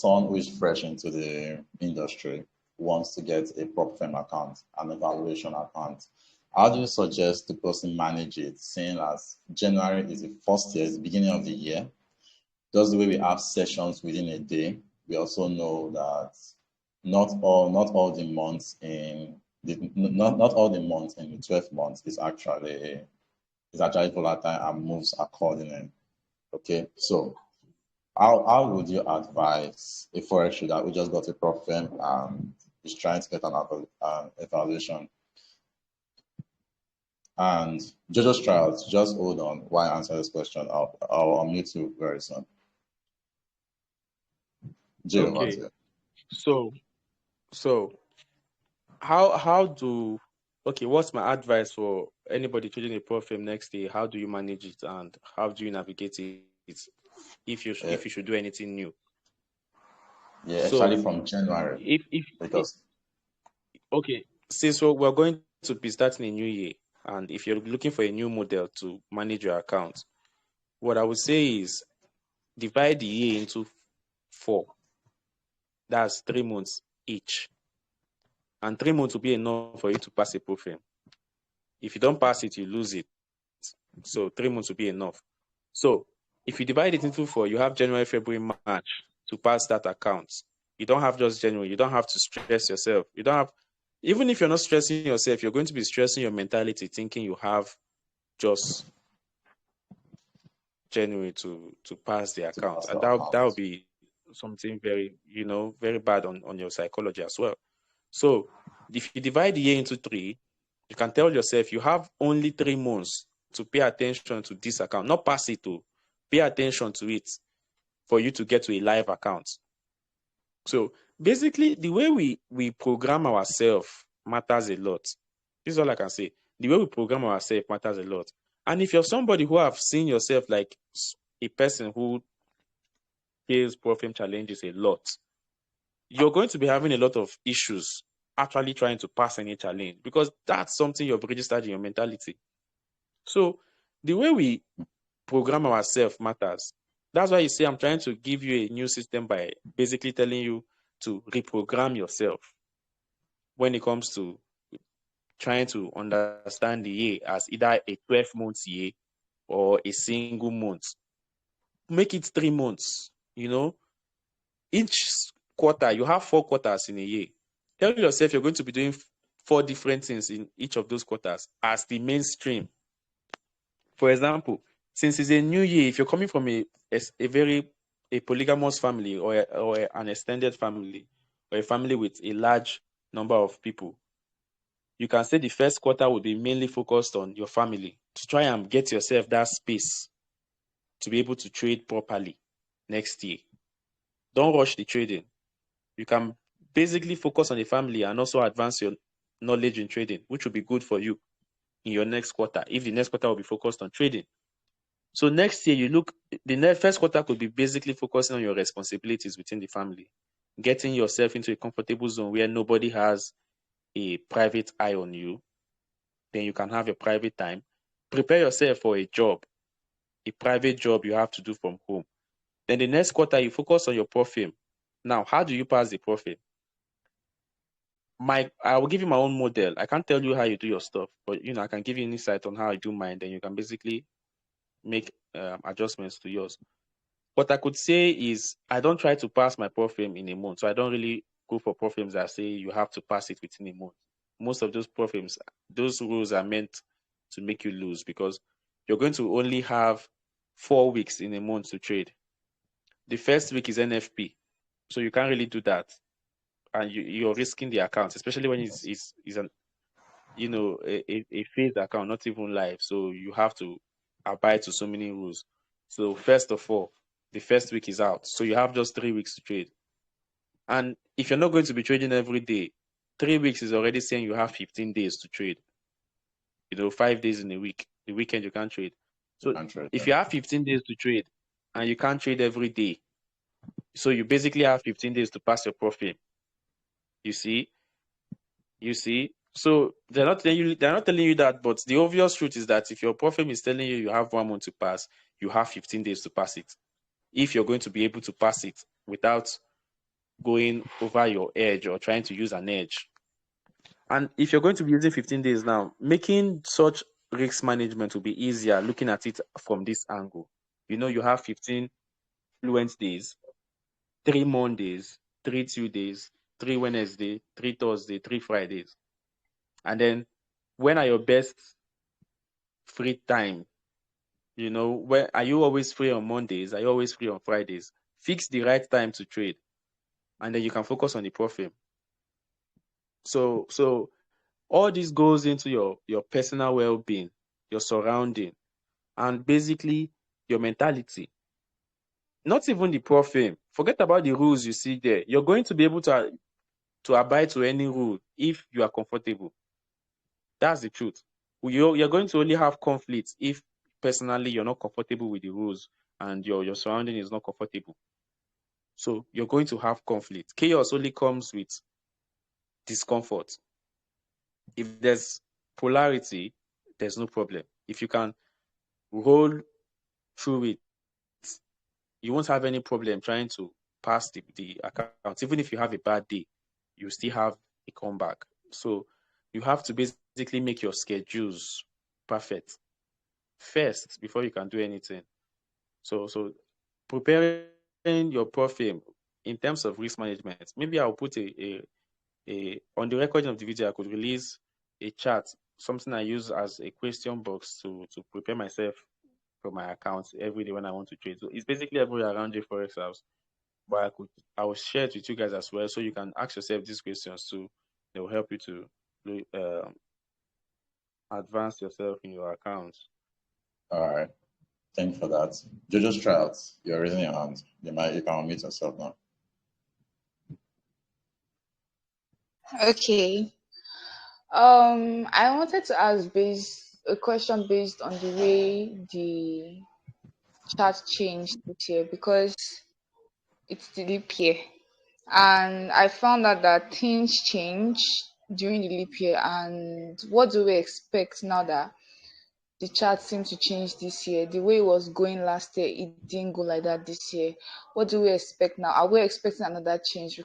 someone who is fresh into the industry wants to get a prop firm account, an evaluation account, how do you suggest the person manage it, seeing as January is the first year, it's the beginning of the year? Just the way we have sessions within a day, we also know that not all the months in not all the months in the 12 months is actually volatile and moves accordingly. Okay, so how would you advise a forex trader who just got a prop firm and is trying to get an evaluation? And just try out, just hold on while I answer this question. I'll unmute you very soon. Jay, okay. So how do, okay, what's my advice for anybody trading a prop firm next day? How do you manage it and how do you navigate it if you should do anything new? Yeah, especially from January. Okay, since we're going to be starting a new year, and if you're looking for a new model to manage your account, what I would say is divide the year into 4. That's 3 months each. And 3 months will be enough for you to pass a prop firm. If you don't pass it, you lose it. So 3 months will be enough. So if you divide it into 4, you have January, February, March to pass that account. You don't have just January. You don't have to stress yourself. You don't have, even if you're not stressing yourself, you're going to be stressing your mentality, thinking you have just January to pass the account. And that would be something very, very bad on your psychology as well. So if you divide the year into 3, you can tell yourself you have only 3 months to pay attention to this account, not pass it to, pay attention to it for you to get to a live account. So basically, the way we program ourselves matters a lot. This is all I can say. The way we program ourselves matters a lot. And if you're somebody who have seen yourself like a person who fails prop firm challenges a lot, you're going to be having a lot of issues actually trying to pass any challenge, because that's something you've registered in your mentality. So the way we program ourselves matters. That's why you see I'm trying to give you a new system by basically telling you to reprogram yourself when it comes to trying to understand the year as either a 12-month year or a single month. Make it 3 months, Each quarter, you have 4 quarters in a year. Tell yourself you're going to be doing 4 different things in each of those quarters as the mainstream. For example, since it's a new year, if you're coming from a polygamous family or an extended family or a family with a large number of people, you can say the first quarter will be mainly focused on your family to try and get yourself that space to be able to trade properly next year. Don't rush the trading. You can basically focus on the family and also advance your knowledge in trading, which will be good for you in your next quarter, if the next quarter will be focused on trading. So next year, the first quarter could be basically focusing on your responsibilities within the family, getting yourself into a comfortable zone where nobody has a private eye on you. Then you can have your private time. Prepare yourself for a job, a private job you have to do from home. Then the next quarter, you focus on your prop firm. Now, how do you pass the prop firm? I will give you my own model. I can't tell you how you do your stuff, but I can give you an insight on how I do mine. Then you can basically make adjustments to yours. What I could say is I don't try to pass my prop firm in a month. So I don't really go for prop firms that say you have to pass it within a month. Most of those prop firms, those rules are meant to make you lose, because you're going to only have 4 weeks in a month to trade. The first week is NFP, so you can't really do that. And you're risking the account, especially when it's a phased account, not even live. So you have to abide to so many rules. So first of all, the first week is out. So you have just 3 weeks to trade. And if you're not going to be trading every day, 3 weeks is already saying you have 15 days to trade. 5 days in a week. The weekend you can't trade. So if you have 15 days to trade and you can't trade every day, so you basically have 15 days to pass your prop firm. You see? So they're not telling you that, but the obvious truth is that if your prop firm is telling you have 1 month to pass, you have 15 days to pass it. If you're going to be able to pass it without going over your edge or trying to use an edge. And if you're going to be using 15 days now, making such risk management will be easier looking at it from this angle. You have 15 fluent days, 3 Mondays, 3 Tuesdays, 3 Wednesday, 3 Thursday, 3 Fridays. And then when are your best free time? Where are you always free on Mondays? Are you always free on Fridays? Fix the right time to trade, and then you can focus on the profit. So all this goes into your personal well-being, your surrounding, and basically your mentality. Not even the profit. Forget about the rules you see there. You're going to be able to abide to any rule if you are comfortable. That's the truth. You're going to only have conflicts if personally you're not comfortable with the rules and your surrounding is not comfortable. So you're going to have conflict. Chaos only comes with discomfort. If there's polarity, there's no problem. If you can roll through it, you won't have any problem trying to pass the account. Even if you have a bad day, you still have a comeback. So you have to basically make your schedules perfect first before you can do anything. So preparing your profit in terms of risk management, maybe I'll put a on the recording of the video, I could release a chart, something I use as a question box to prepare myself for my accounts every day when I want to trade. So it's basically everywhere around JayForexHouse, but I will share it with you guys as well, so you can ask yourself these questions too. They will help you to advance yourself in your accounts. All right. Thank you for that. Jojo's try out. You're raising your hand. You can unmute yourself now. Okay. I wanted to ask a question based on the way the chart changed this year, because it's the leap year, and I found out that things change during the leap year. And what do we expect now that the chart seems to change this year? The way it was going last year, it didn't go like that this year. What do we expect now? Are we expecting another change?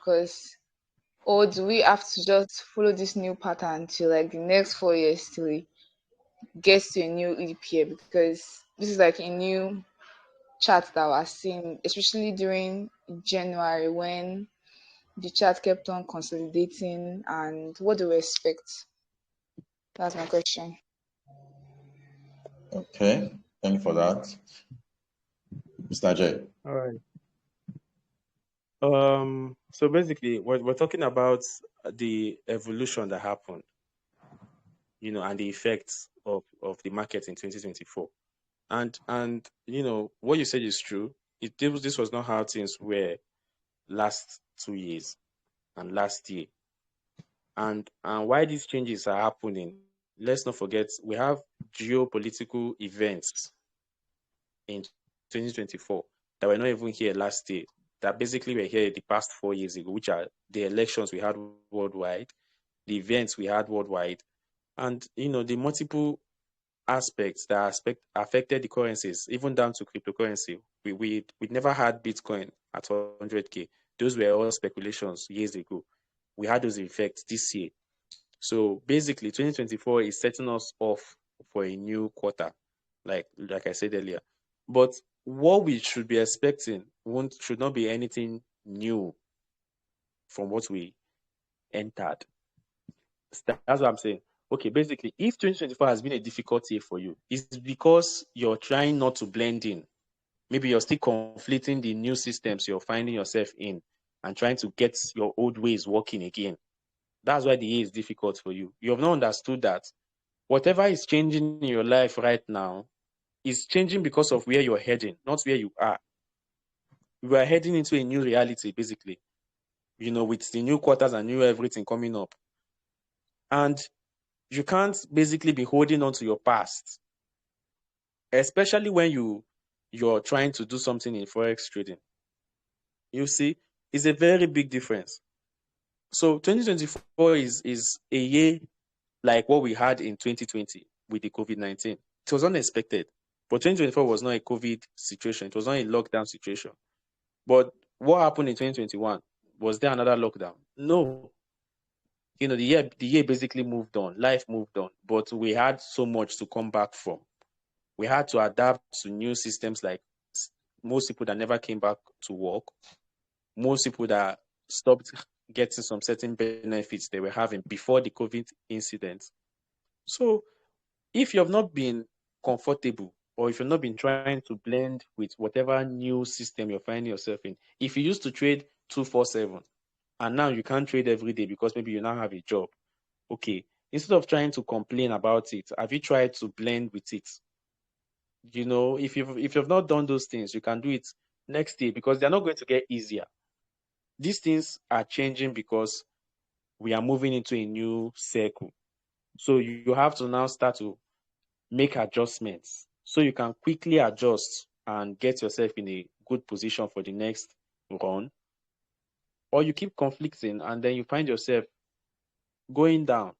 Or do we have to just follow this new pattern till like the next 4 years till we get to a new leap year? Because this is like a new chart that we're seeing, especially during January when the chart kept on consolidating. And what do we expect? That's my question. Okay, thank you for that. Mr. J. All right. So basically, we're talking about the evolution that happened, and the effects of the market in 2024. And what you said is true. This was not how things were last 2 years and last year. And why these changes are happening, let's not forget, we have geopolitical events in 2024 that were not even here last year, that basically were here the past 4 years ago, which are the elections we had worldwide, the events we had worldwide, and the multiple aspects that affected the currencies, even down to cryptocurrency. We never had Bitcoin at 100K. Those were all speculations years ago. We had those effects this year. So basically, 2024 is setting us off for a new quarter, like I said earlier. But what we should be expecting should not be anything new from what we entered. That's what I'm saying. Okay, basically, if 2024 has been a difficult year for you, it's because you're trying not to blend in. Maybe you're still conflicting the new systems you're finding yourself in and trying to get your old ways working again. That's why the year is difficult for you. You have not understood that whatever is changing in your life right now is changing because of where you're heading, not where you are. We are heading into a new reality, basically, with the new quarters and new everything coming up. And you can't basically be holding on to your past, especially when you're trying to do something in Forex trading. You see, it's a very big difference. So 2024 is a year like what we had in 2020 with the COVID-19. It was unexpected, but 2024 was not a COVID situation. It was not a lockdown situation. But what happened in 2021? Was there another lockdown? No. The year basically moved on. Life moved on, but we had so much to come back from. We had to adapt to new systems, like most people that never came back to work, most people that stopped getting some certain benefits they were having before the COVID incident. So if you have not been comfortable, or if you've not been trying to blend with whatever new system you're finding yourself in, if you used to trade 247 and now you can't trade every day because maybe you now have a job, okay, instead of trying to complain about it, have you tried to blend with it? If you've not done those things, you can do it next year, because they're not going to get easier. These things are changing because we are moving into a new circle. So you have to now start to make adjustments so you can quickly adjust and get yourself in a good position for the next run. Or you keep conflicting and then you find yourself going down.